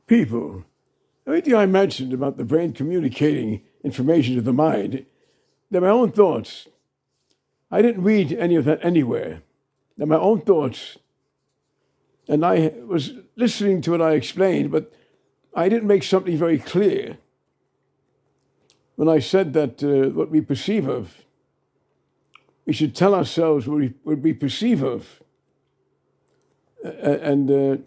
people. Everything I mentioned about the brain communicating information to the mind, they're my own thoughts. I didn't read any of that anywhere. They're my own thoughts. And I was listening to what I explained, but I didn't make something very clear when I said that what we perceive of, we should tell ourselves what we perceive of. And the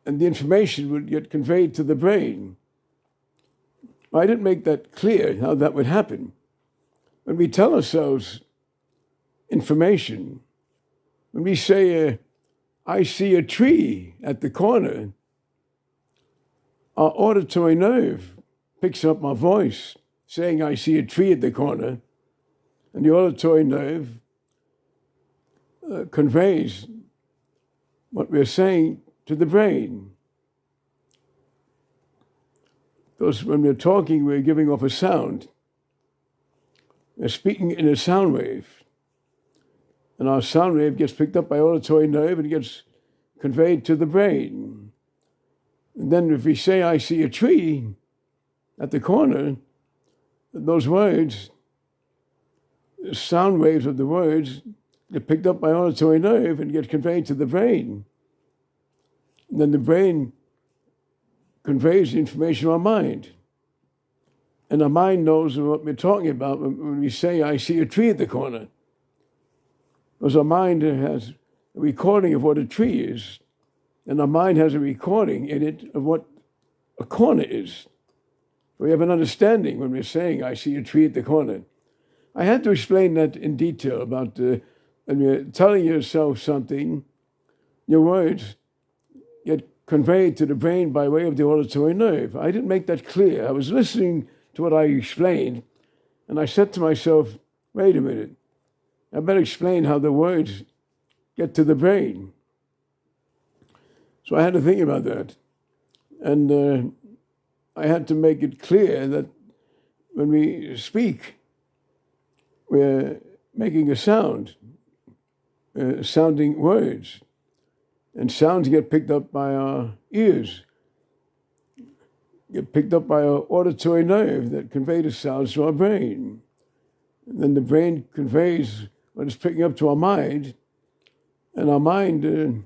information would get conveyed to the brain. I didn't make that clear, how that would happen. When we tell ourselves information, when we say, I see a tree at the corner, our auditory nerve picks up my voice saying, I see a tree at the corner, and the auditory nerve conveys what we're saying to the brain. Because when we're talking, we're giving off a sound. We're speaking in a sound wave. And our sound wave gets picked up by auditory nerve and gets conveyed to the brain. And then if we say, I see a tree at the corner, those words, the sound waves of the words, get picked up by auditory nerve and get conveyed to the brain. And then the brain conveys the information to our mind. And our mind knows what we're talking about when we say, I see a tree at the corner. Because our mind has a recording of what a tree is, and our mind has a recording in it of what a corner is. We have an understanding when we're saying, I see a tree at the corner. I had to explain that in detail about when you're telling yourself something, your words get conveyed to the brain by way of the auditory nerve. I didn't make that clear. I was listening to what I explained, and I said to myself, wait a minute, I better explain how the words get to the brain. So I had to think about that. And I had to make it clear that when we speak, we're making a sound, sounding words. And sounds get picked up by our ears, get picked up by our auditory nerve that convey the sounds to our brain. And then the brain conveys what it's picking up to our mind, and our mind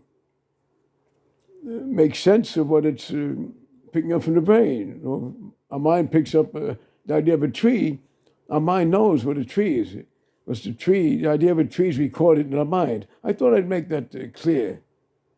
makes sense of what it's picking up from the brain. Or our mind picks up the idea of a tree. Our mind knows what a tree is. What's the tree? The idea of a tree is recorded in our mind. I thought I'd make that clear.